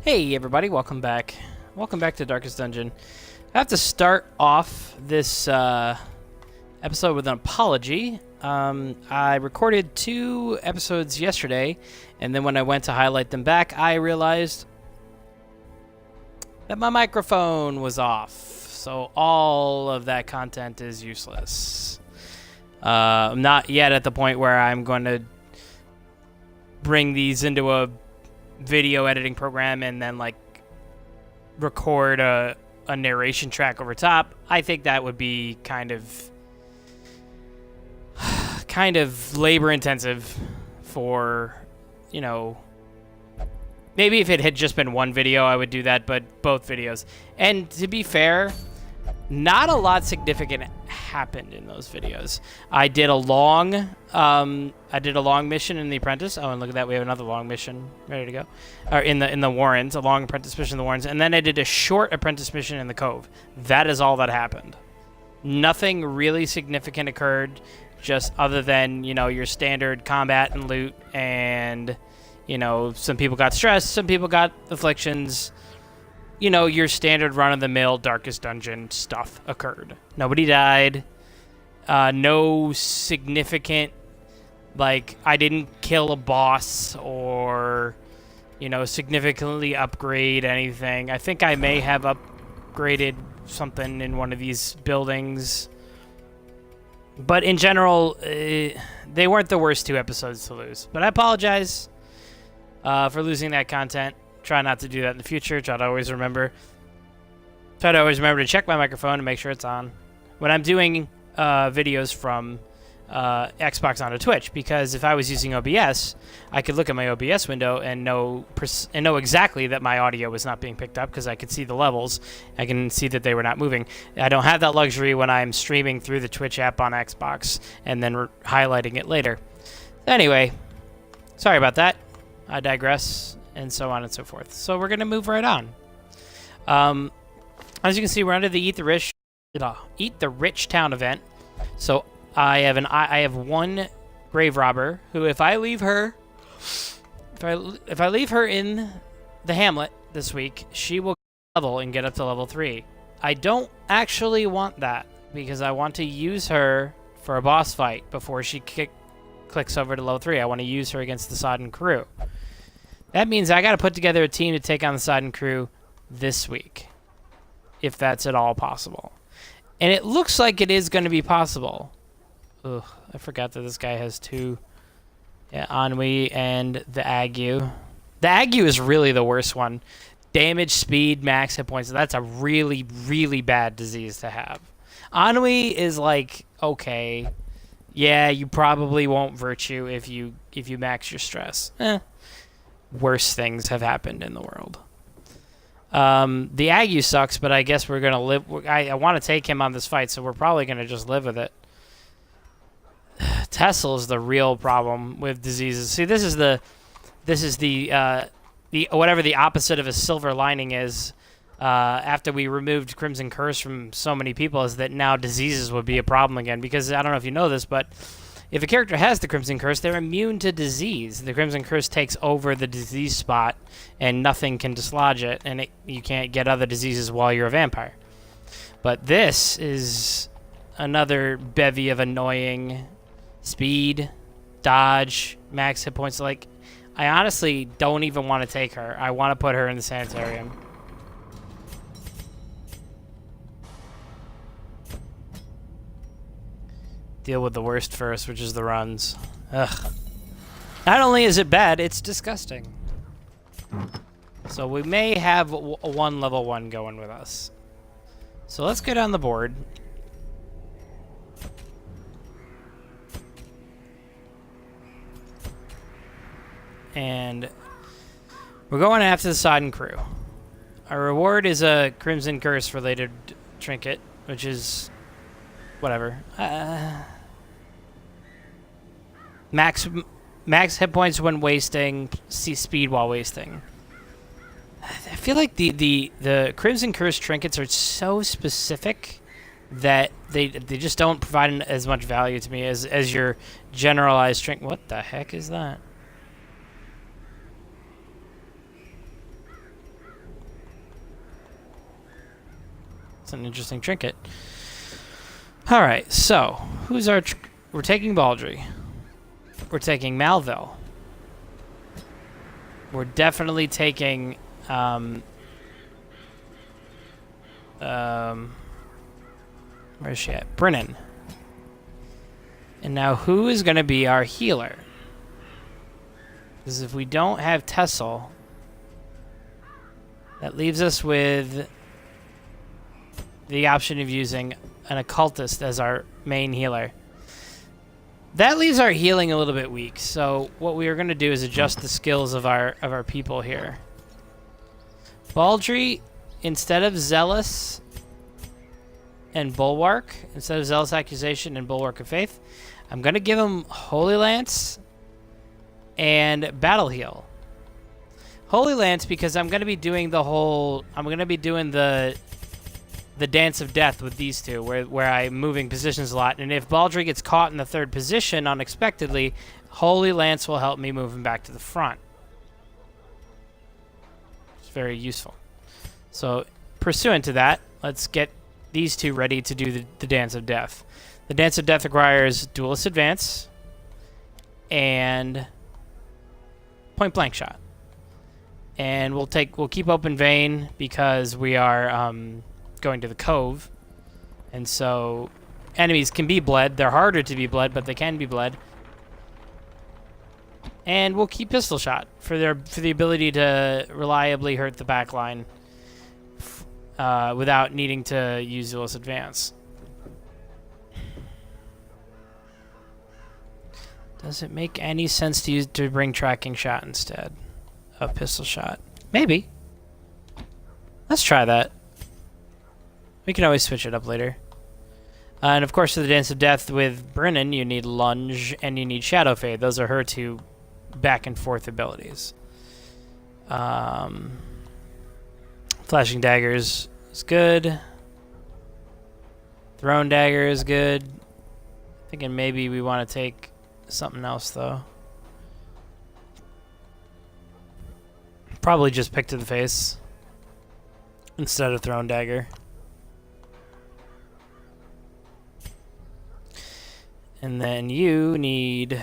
Hey everybody, welcome back. Welcome back to Darkest Dungeon. I have to start off this episode with an apology. I recorded 2 episodes yesterday, and then when I went to highlight them back, I realized that my microphone was off. So all of that content is useless. I'm not yet at the point where I'm going to bring these into a video editing program and then like record a narration track over top. I think that would be kind of labor intensive for, you know, maybe if it had just been one video I would do that, but both videos. And to be fair, not a lot significant happened in those videos. I did a long mission in the Apprentice. Oh, and look at that, we have another long mission ready to go. Or in the Warrens, a long Apprentice mission in the Warrens, and then I did a short Apprentice mission in the Cove. That is all that happened. Nothing really significant occurred, just other than, you know, your standard combat and loot, and, you know, some people got stressed, some people got afflictions. You know, your standard run-of-the-mill Darkest Dungeon stuff occurred. Nobody died. No significant, like, I didn't kill a boss or, you know, significantly upgrade anything. I think I may have upgraded something in one of these buildings. But in general, they weren't the worst 2 episodes to lose. But I apologize for losing that content. Try not to do that in the future. Try to always remember to check my microphone and make sure it's on when I'm doing videos from Xbox onto Twitch, because if I was using OBS, I could look at my OBS window and know exactly that my audio was not being picked up, because I could see the levels. I can see that they were not moving. I don't have that luxury when I'm streaming through the Twitch app on Xbox and then highlighting it later. Anyway, sorry about that. I digress. And so on and so forth. So we're going to move right on. As you can see, we're under the Eat the Rich Town event. So I have one grave robber who, if I leave her in the hamlet this week, she will level and get up to level 3. I don't actually want that, because I want to use her for a boss fight before she clicks over to level 3. I want to use her against the Sodden Crew. That means I got to put together a team to take on the Sodden Crew this week, if that's at all possible. And it looks like it is going to be possible. Ugh, I forgot that this guy has 2. Yeah, ennui and the ague. The ague is really the worst one. Damage, speed, max hit points. That's a really, really bad disease to have. Ennui is like, okay, yeah, you probably won't virtue if you max your stress. Worse things have happened in the world. The ague sucks, but I guess we're gonna live. I want to take him on this fight, so we're probably gonna just live with it. Tessel is the real problem with diseases. See, this is the whatever the opposite of a silver lining is. After we removed Crimson Curse from so many people, is that now diseases would be a problem again. Because I don't know if you know this, but if a character has the Crimson Curse, they're immune to disease. The Crimson Curse takes over the disease spot, and nothing can dislodge it, and you can't get other diseases while you're a vampire. But this is another bevy of annoying speed, dodge, max hit points. Like, I honestly don't even want to take her. I want to put her in the sanitarium. Deal with the worst first, which is the runs. Ugh. Not only is it bad, it's disgusting. So we may have one level 1 going with us. So let's get on the board. And we're going after the Sodden Crew. Our reward is a Crimson Curse related trinket, which is whatever. Max hit points when wasting, speed while wasting. I feel like the Crimson Curse trinkets are so specific that they just don't provide as much value to me as your generalized trinket. What the heck is that? It's an interesting trinket. All right, so who's our... We're taking Baldry. We're taking Malville. We're definitely taking... where's she at? Brennan. And now who is going to be our healer? Because if we don't have Tessel, that leaves us with the option of using an occultist as our main healer. That leaves our healing a little bit weak. So what we are going to do is adjust the skills of our people here. Baldry, instead of Zealous and Bulwark, instead of Zealous Accusation and Bulwark of Faith, I'm going to give him Holy Lance and Battle Heal. Holy Lance because I'm going to be doing the whole... I'm going to be doing the Dance of Death with these two, where I'm moving positions a lot. And if Baldry gets caught in the third position unexpectedly, Holy Lance will help me move him back to the front. It's very useful. So, pursuant to that, let's get these two ready to do the Dance of Death. The Dance of Death requires Duelist Advance and Point Blank Shot. And we'll keep Open Vein because we are going to the Cove. And so enemies can be bled. They're harder to be bled, but they can be bled. And we'll keep Pistol Shot for the ability to reliably hurt the back line without needing to use Duelist Advance. Does it make any sense to bring Tracking Shot instead of Pistol Shot? Maybe. Let's try that. We can always switch it up later. And of course, for the Dance of Death with Brennan, you need Lunge and you need Shadow Fade. Those are her two back and forth abilities. Flashing Daggers is good. Thrown Dagger is good. Thinking maybe we want to take something else though. Probably just Pick to the Face instead of Thrown Dagger. And then you need...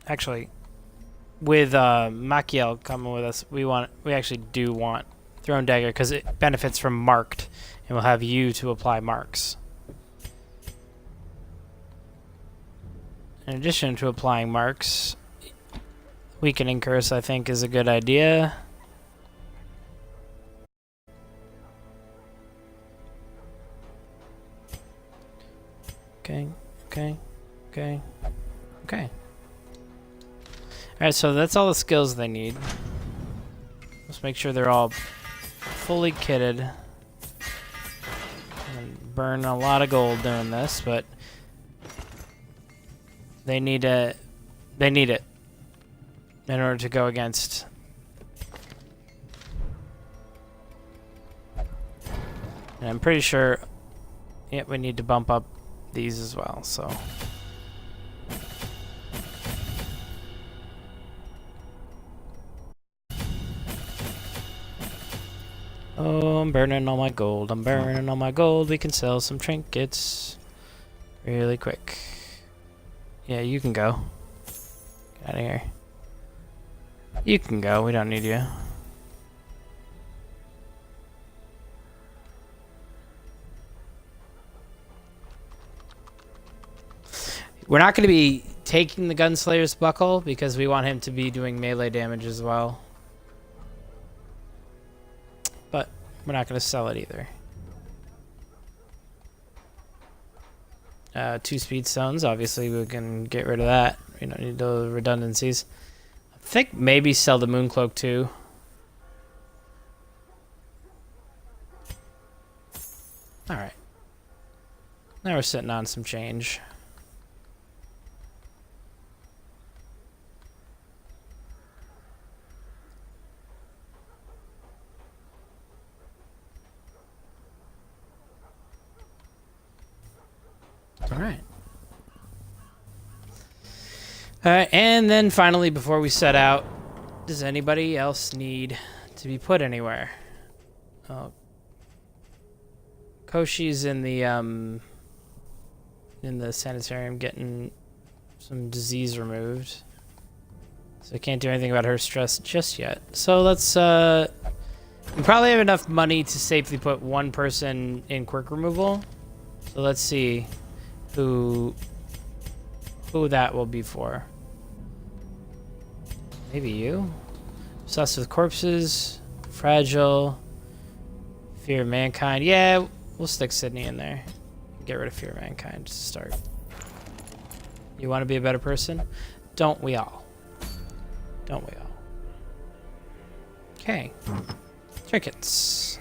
Actually, with Machiel coming with us, we actually do want Thrown Dagger because it benefits from Marked, and we'll have you to apply marks. In addition to applying marks, Weakening Curse, I think, is a good idea. Okay. Alright, so that's all the skills they need. Let's make sure they're all fully kitted. And burn a lot of gold doing this, but they need it in order to go against. And I'm pretty sure, we need to bump up these as well, so. Oh, I'm burning all my gold. I'm burning all my gold. We can sell some trinkets really quick. Yeah, you can go. Get out of here. You can go. We don't need you. We're not going to be taking the Gunslayer's Buckle because we want him to be doing melee damage as well. But we're not going to sell it either. 2 speed stones, obviously we can get rid of that. We don't need those redundancies. I think maybe sell the Mooncloak too. Alright. Now we're sitting on some change. Alright. Alright, and then finally, before we set out, does anybody else need to be put anywhere? Oh. Koshi's in the sanitarium getting some disease removed. So I can't do anything about her stress just yet. So let's, we probably have enough money to safely put one person in quirk removal. So let's see who that will be for. Maybe you? Obsessed with corpses, fragile, fear of mankind. Yeah, we'll stick Sydney in there. Get rid of fear of mankind to start. You want to be a better person? Don't we all? Don't we all? Okay. Trinkets.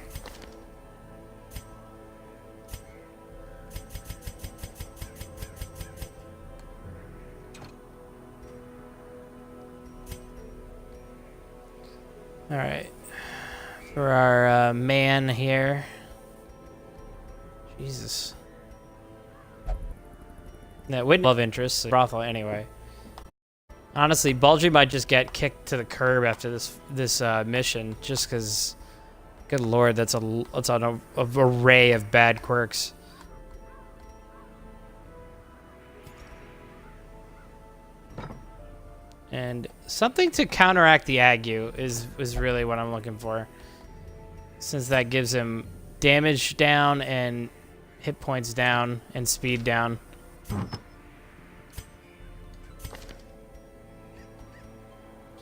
All right. For our man here. Jesus. That wouldn't love interest. Brothel anyway. Honestly, Bulgy might just get kicked to the curb after this mission, just because. Good lord, that's an array of bad quirks. And something to counteract the ague is really what I'm looking for, since that gives him damage down and hit points down and speed down.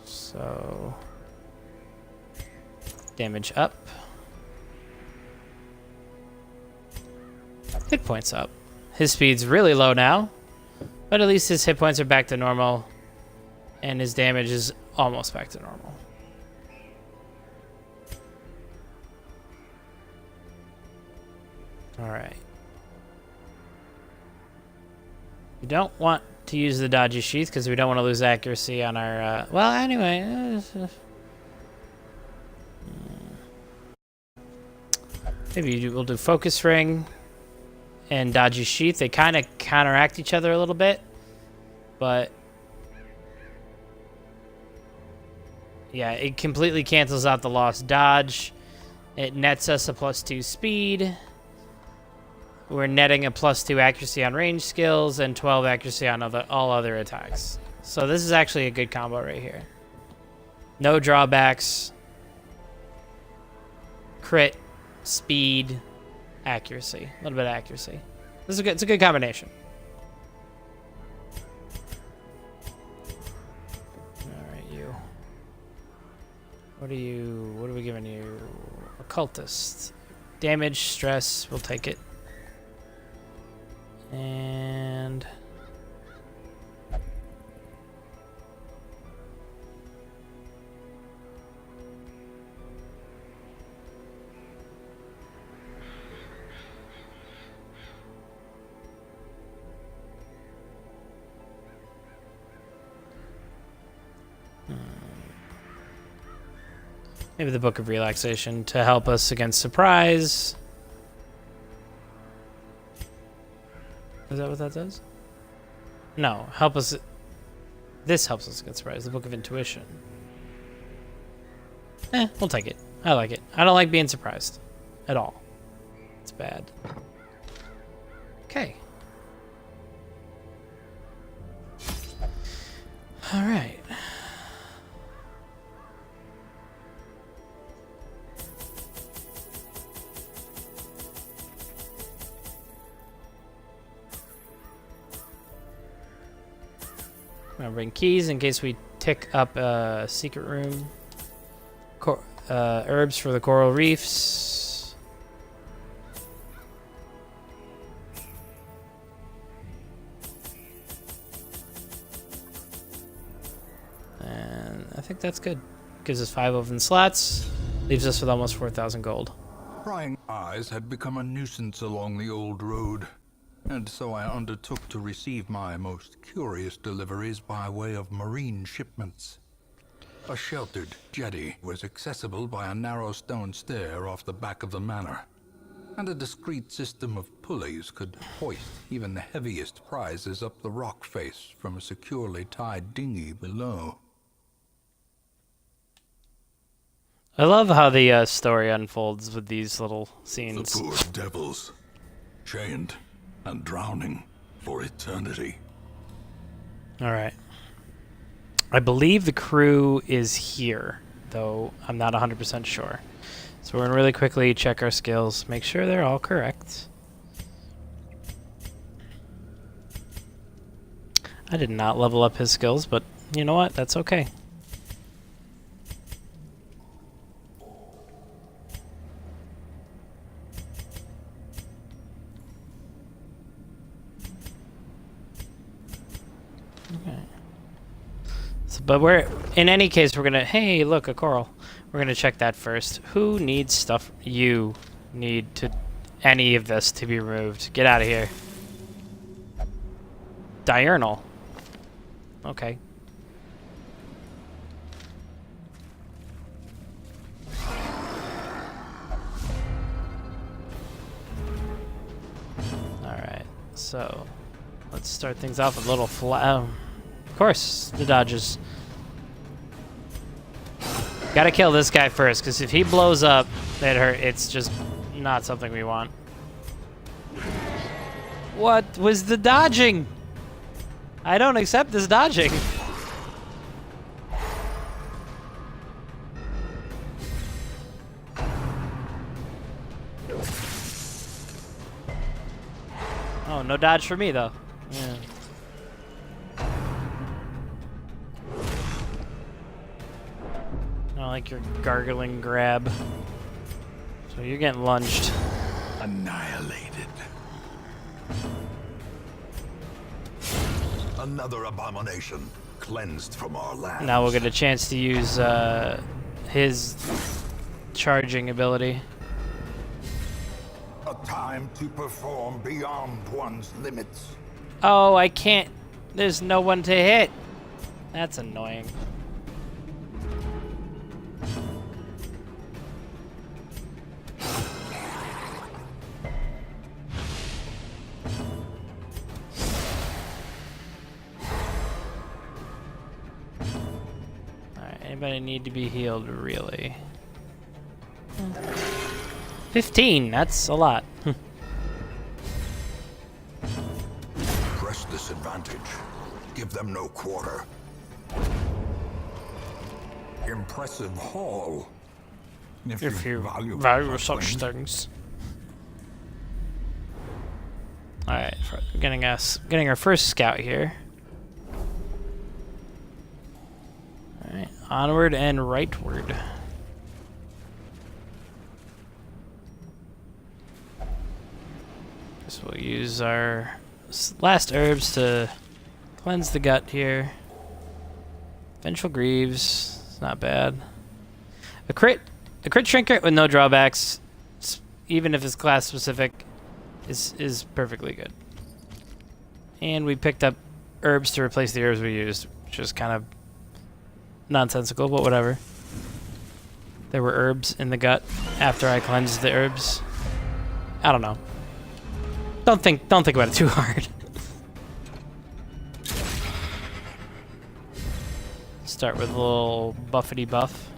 So damage up, hit points up. His speed's really low now, but at least his hit points are back to normal and his damage is almost back to normal. All right. We don't want to use the dodgy sheath because we don't want to lose accuracy on our, well, anyway. Maybe we'll do focus ring and dodgy sheath. They kind of counteract each other a little bit, but yeah, it completely cancels out the lost dodge. It nets us a +2 speed. We're netting a +2 accuracy on range skills and 12 accuracy on all other attacks. So this is actually a good combo right here. No drawbacks. Crit, speed, accuracy. A little bit of accuracy. This is it's a good combination. All right, you. What are we giving you? Occultist. Damage, stress, we'll take it. And maybe the Book of Relaxation to help us against surprise. Is that what that does? No, help us. This helps us get surprised. The Book of Intuition. We'll take it. I like it. I don't like being surprised at all. It's bad. Okay. All right. I'm gonna bring keys in case we tick up a secret room. Herbs for the coral reefs. And I think that's good. Gives us 5 open slots. Leaves us with almost 4,000 gold. Prying eyes had become a nuisance along the old road, and so I undertook to receive my most curious deliveries by way of marine shipments. A sheltered jetty was accessible by a narrow stone stair off the back of the manor, and a discreet system of pulleys could hoist even the heaviest prizes up the rock face from a securely tied dinghy below. I love how the story unfolds with these little scenes. The poor devils, chained and drowning for eternity. All right. I believe the crew is here, though I'm not 100% sure. So we're going to really quickly check our skills, make sure they're all correct. I did not level up his skills, but you know what? That's okay. Okay. So, but we're, in any case, we're going to, hey, look, a coral. We're going to check that first. Who needs stuff? You need to, any of this to be removed. Get out of here. Diurnal. Okay. Alright, so let's start things off with a little of course, the dodges. Gotta kill this guy first, because if he blows up, it's just not something we want. What was the dodging? I don't accept this dodging. Oh, no dodge for me, though. Yeah. I don't like your gargling grab. So you're getting lunged. Annihilated. Another abomination cleansed from our land. Now we'll get a chance to use his charging ability. A time to perform beyond one's limits. Oh, I can't. There's no one to hit. That's annoying. Anybody need to be healed, really? 15, that's a lot. Press this advantage. Give them no quarter. Impressive haul. If you value such things. Alright, getting our first scout here. Alright, onward and rightward. Guess we'll use our last herbs to cleanse the gut here. Vengeful Greaves, it's not bad. A crit trinket with no drawbacks, even if it's class specific, is perfectly good. And we picked up herbs to replace the herbs we used, which is kind of nonsensical, but whatever. There were herbs in the gut after I cleansed the herbs. I don't know. Don't think about it too hard. Start with a little buffety buff.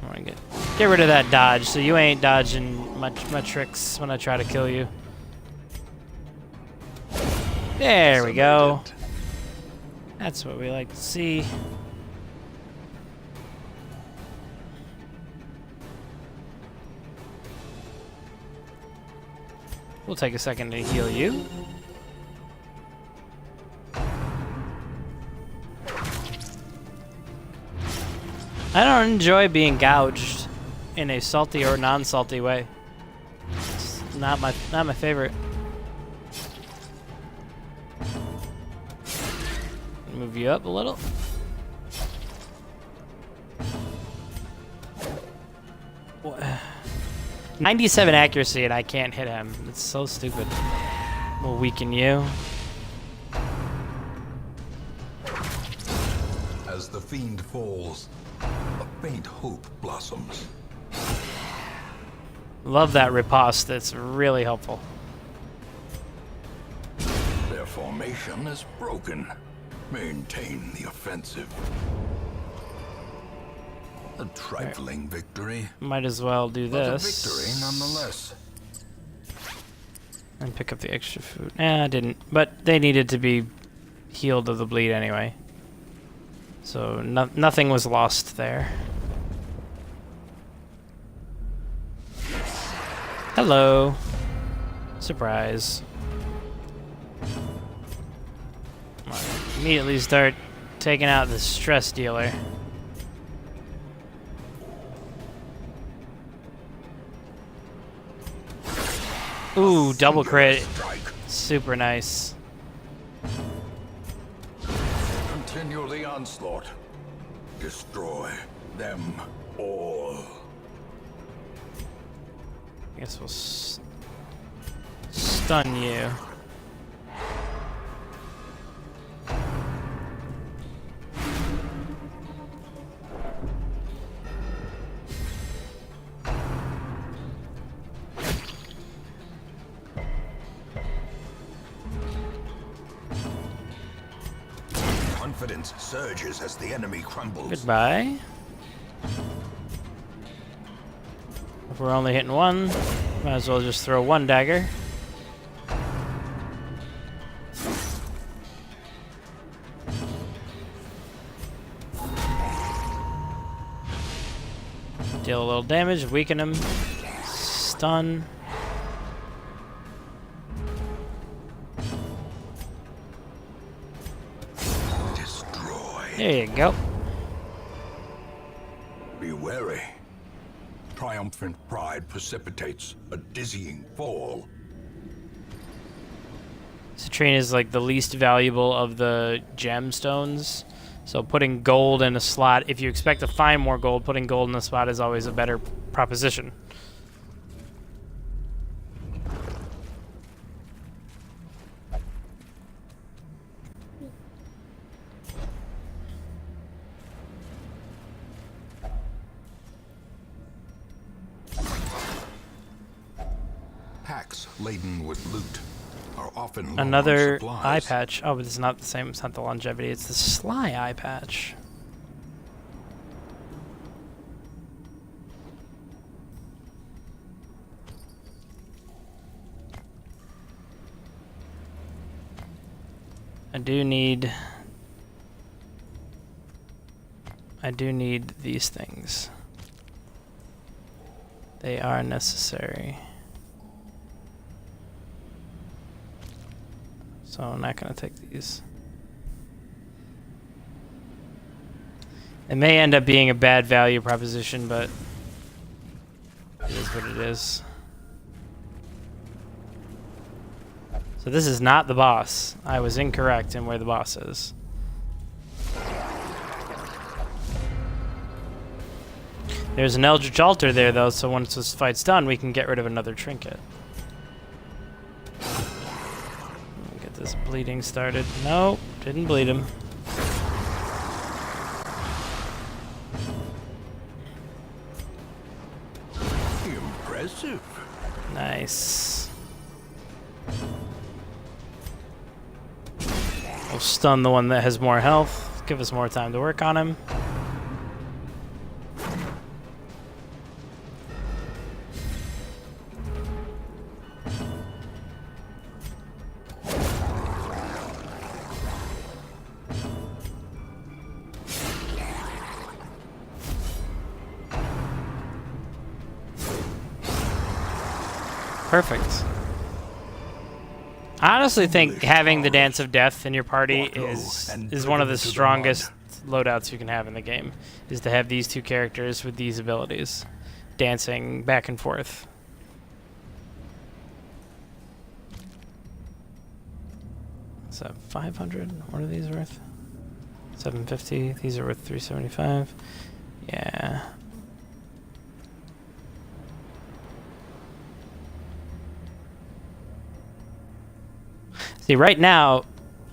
I want to get rid of that dodge, so you ain't dodging my tricks when I try to kill you. There we go. That's what we like to see. We'll take a second to heal you. I don't enjoy being gouged in a salty or non-salty way. It's not my favorite. Move you up a little. What? 97 accuracy and I can't hit him. It's so stupid. We'll weaken you. As the fiend falls, a faint hope blossoms. Love that riposte. That's really helpful. Their formation is broken. Maintain the offensive. A trifling victory. Might as well do But a this. victory nonetheless. And pick up the extra food. I didn't. But they needed to be healed of the bleed anyway. So nothing was lost there. Hello. Surprise. Immediately start taking out the stress dealer. Ooh, double crit. Super nice. Continue the onslaught. Destroy them all. I guess we'll stun you. Confidence surges as the enemy crumbles. Goodbye. If we're only hitting one, might as well just throw one dagger. Deal a little damage, weaken him, stun. There you go. Be wary. Triumphant pride precipitates a dizzying fall. Citrine is like the least valuable of the gemstones. So putting gold in a slot, if you expect to find more gold, putting gold in a slot is always a better proposition. Packs laden with loot are often low Another on supplies. eye patch. Oh, but it's not the same. It's not the longevity. It's the Sly eye patch. I do need these things. They are necessary. So I'm not going to take these. It may end up being a bad value proposition, but it is what it is. So this is not the boss. I was incorrect in where the boss is. There's an Eldritch Altar there, though, so once this fight's done, we can get rid of another trinket. Get this bleeding started. Nope, didn't bleed him. Impressive. Nice. We'll stun the one that has more health. Give us more time to work on him. Perfect. I honestly think having the Dance of Death in your party is one of the strongest loadouts you can have in the game, is to have these two characters with these abilities, dancing back and forth. What's that, 500? What are these worth? 750. These are worth 375. Yeah. See, right now,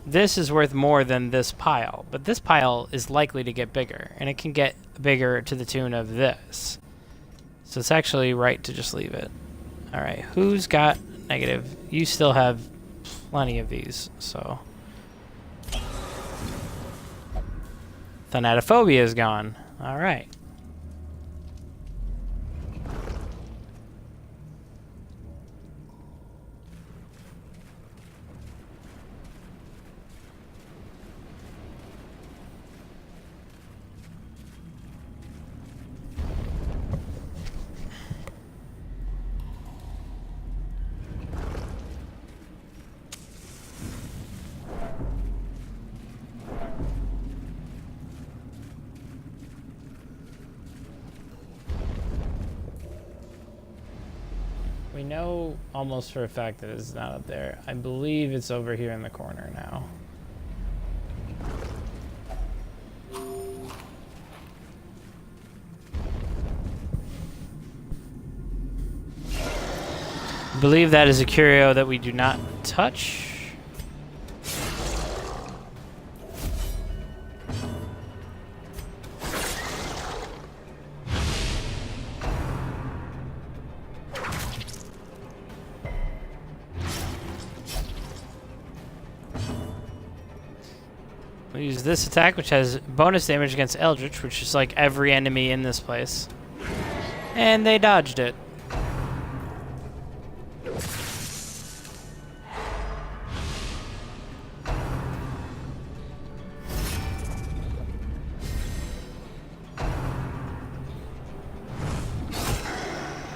this is worth more than this pile, but this pile is likely to get bigger, and it can get bigger to the tune of this. So it's actually right to just leave it. All right, who's got negative? You still have plenty of these, so. Thanatophobia is gone. All right. We know almost for a fact that it's not up there. I believe it's over here in the corner now. I believe that is a curio that we do not touch. We'll use this attack, which has bonus damage against Eldritch, which is like every enemy in this place. And they dodged it.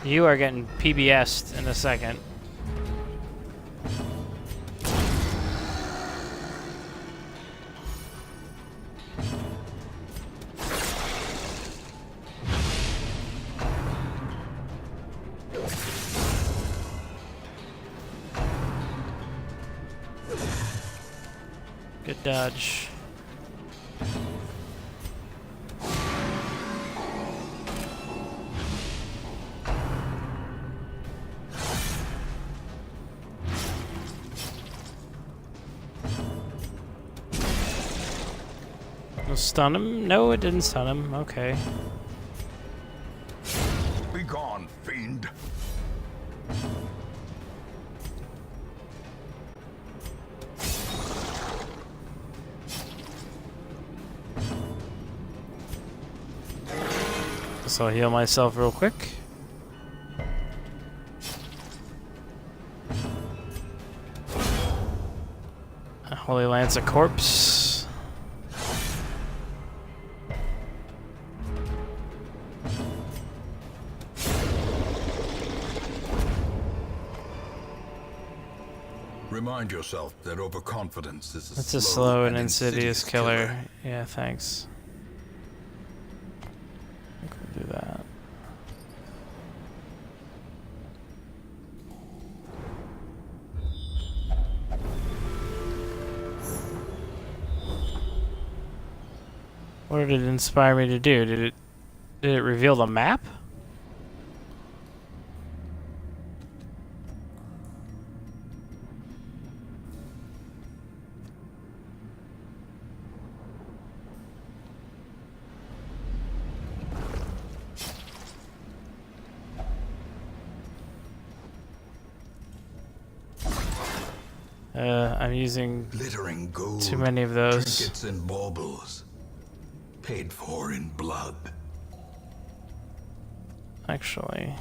You are getting PBS'd in a second. Good dodge. Will stun him? No, it didn't stun him. Okay. Be gone, fiend. So I'll heal myself real quick. Holy Lance a corpse. Remind yourself that overconfidence is That's a slow and insidious killer. Yeah, thanks. I think we'll do that. What did it inspire me to do? Did it reveal the map? I'm using glittering gold, too many of those. trinkets and baubles, paid for in blood. Actually,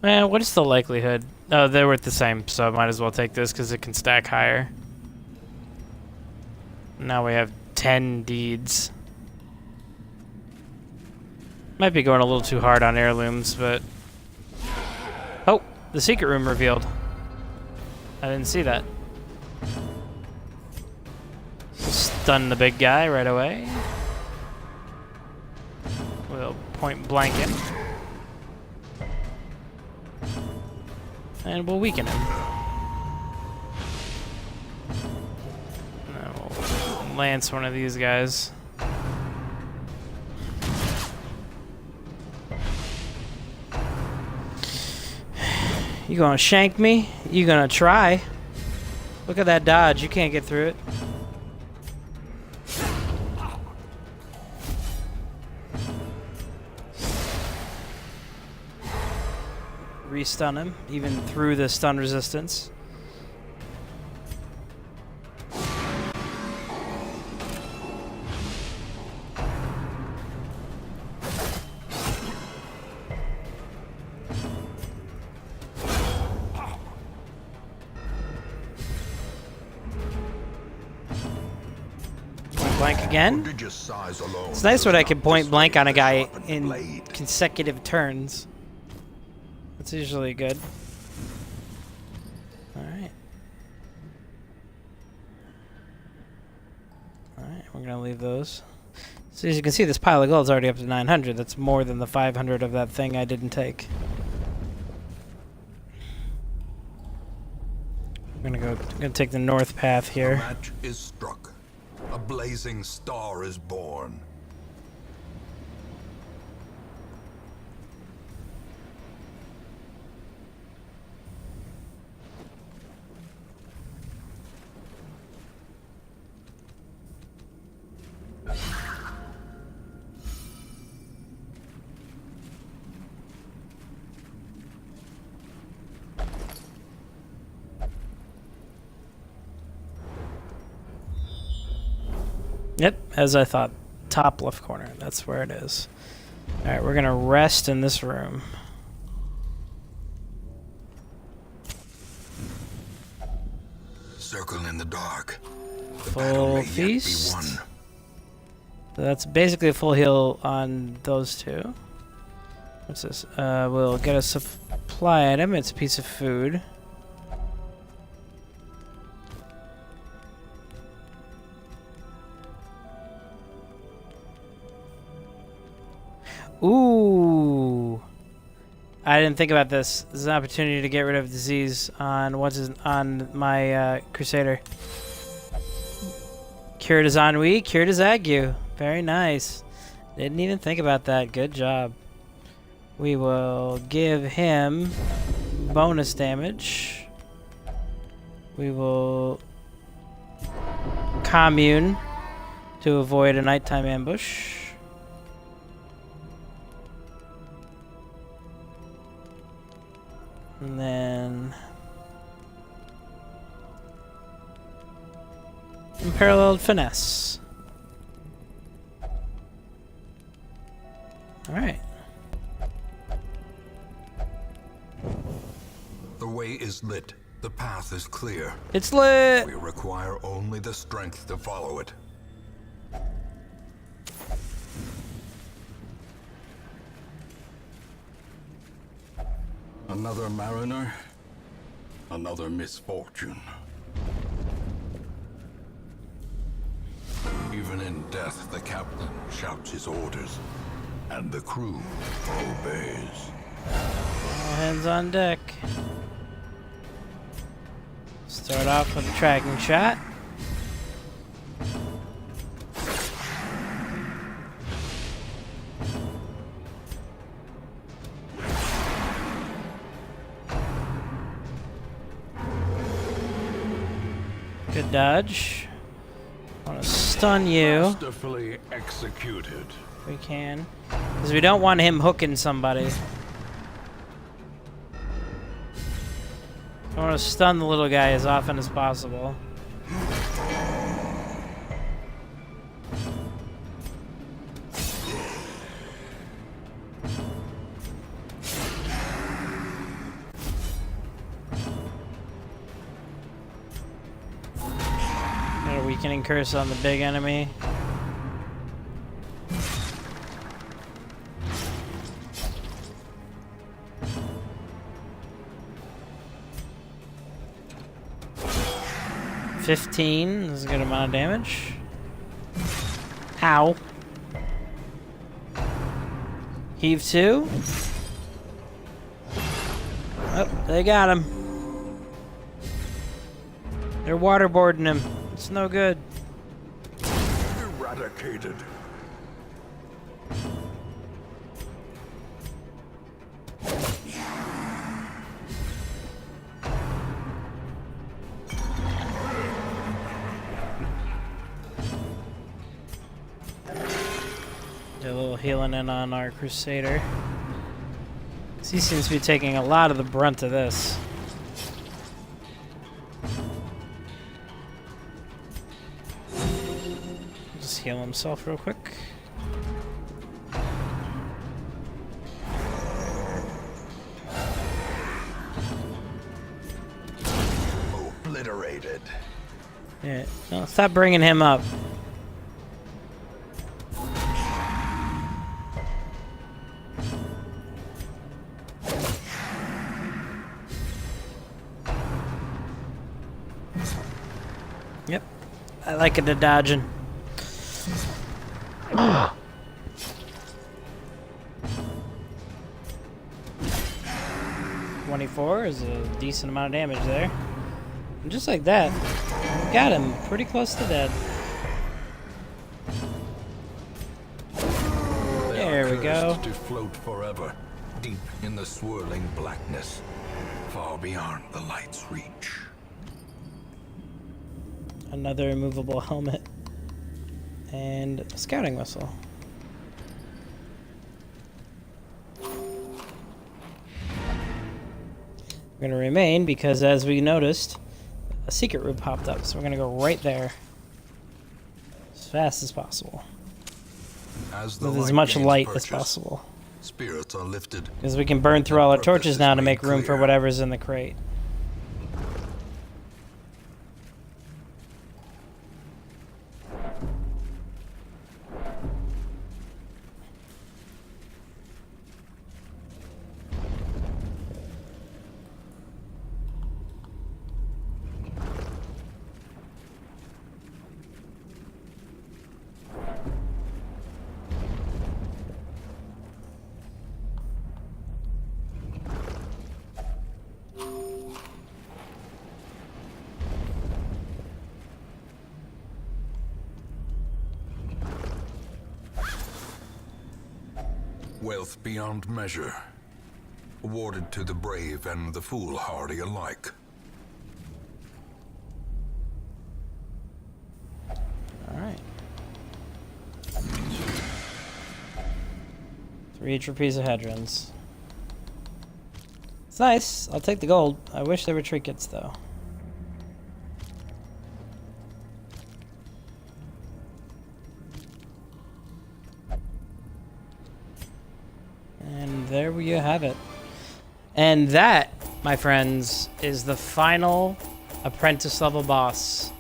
man, what is the likelihood? Oh, they're worth the same, so I might as well take this because it can stack higher. Now we have 10 deeds. Might be going a little too hard on heirlooms, but... Oh, the secret room revealed. I didn't see that. Stun the big guy right away. We'll point blank him. And we'll weaken him. And then we'll lance one of these guys. You gonna shank me? You gonna try? Look at that dodge. You can't get through it. Re-stun him, even through the stun resistance. blank again. Prodigious size alone It's nice when I does can not point blank dissuade on a the guy sharpened in blade. consecutive turns. That's usually good. Alright. Alright, we're gonna leave those. So as you can see, this pile of gold is already up to 900. That's more than the 500 of that thing I didn't take. I'm gonna take the north path A here. match is struck. A blazing star is born. Yep, as I thought. Top left corner. That's where it is. Alright, we're gonna rest in this room. Circle in the dark. The battle Full may yet be feast. won. So that's basically a full heal on those two. What's this? We'll get a supply item. It's a piece of food. Ooh. I didn't think about this. This is an opportunity to get rid of disease on on my Crusader. Cured his ennui, cured his ague. Very nice. Didn't even think about that. Good job. We will give him bonus damage. We will commune to avoid a nighttime ambush. And then unparalleled finesse. All right. The way is lit. The path is clear. It's lit. We require only the strength to follow it. Another mariner, another misfortune. Even in death, the captain shouts his orders, and the crew obeys. All hands on deck. Start off with a tracking shot. Good dodge. I want to stun you Masterfully executed. if we can, because we don't want him hooking somebody. I want to stun the little guy as often as possible. Got a weakening curse on the big enemy. $15 is a good amount of damage. Ow. Heave 2. Oh, they got him. They're waterboarding him. It's no good. Eradicated. Do a little healing in on our Crusader. He seems to be taking a lot of the brunt of this. Just heal himself real quick. Obliterated. Yeah, no, stop bringing him up. Yep. I like it to dodging. 24 is a decent amount of damage there. And just like that, got him pretty close to dead. There we go. To float forever, deep in the swirling blackness, far beyond the light's reach. Another immovable helmet. And a scouting whistle. We're going to remain because, as we noticed, a secret room popped up. So we're going to go right there as fast as possible. With as much light as possible. Spirits are lifted. Because we can burn through all our torches now to make room for whatever's in the crate. Wealth beyond measure, awarded to the brave and the foolhardy alike. Alright. 3 trapezohedrons. It's nice. I'll take the gold. I wish there were trinkets, though. And there you have it. And that, my friends, is the final apprentice level boss.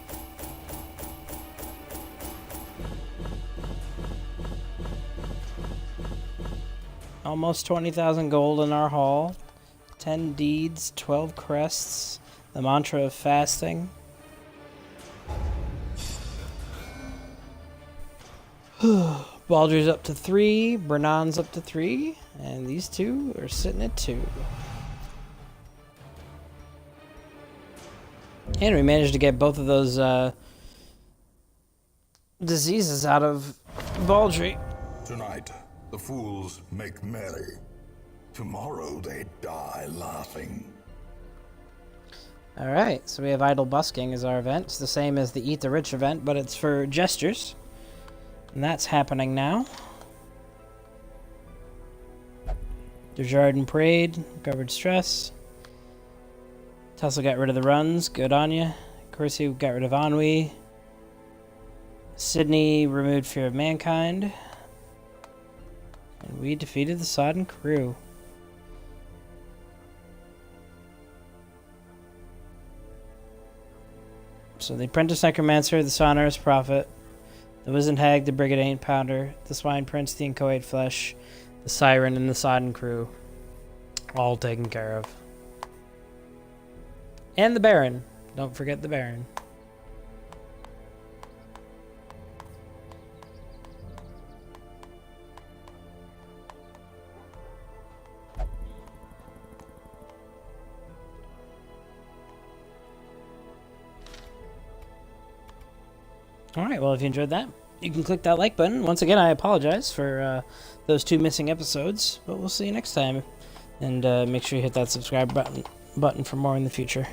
Almost 20,000 gold in our haul. 10 deeds, 12 crests, the mantra of fasting. Baldur's up to 3, Brennan's up to 3, and these two are sitting at 2. And we managed to get both of those diseases out of Baldry. Tonight, the fools make merry. Tomorrow they die laughing. Alright, so we have Idle Busking as our event. It's the same as the Eat the Rich event, but it's for gestures. And that's happening now. Desjardins prayed, recovered stress. Tussle got rid of the runs, good on ya. Corsi got rid of ennui. Sydney removed fear of mankind. And we defeated the Sodden Crew. So the Apprentice Necromancer, the Sonorous Prophet, the Wizened Hag, the Brigade Eight Pounder, the Swine Prince, the Inchoate Flesh, the Siren, and the Sodden Crew. All taken care of. And the Baron. Don't forget the Baron. Alright, well, if you enjoyed that, you can click that like button. Once again, I apologize for those 2 missing episodes, but we'll see you next time. And make sure you hit that subscribe button for more in the future.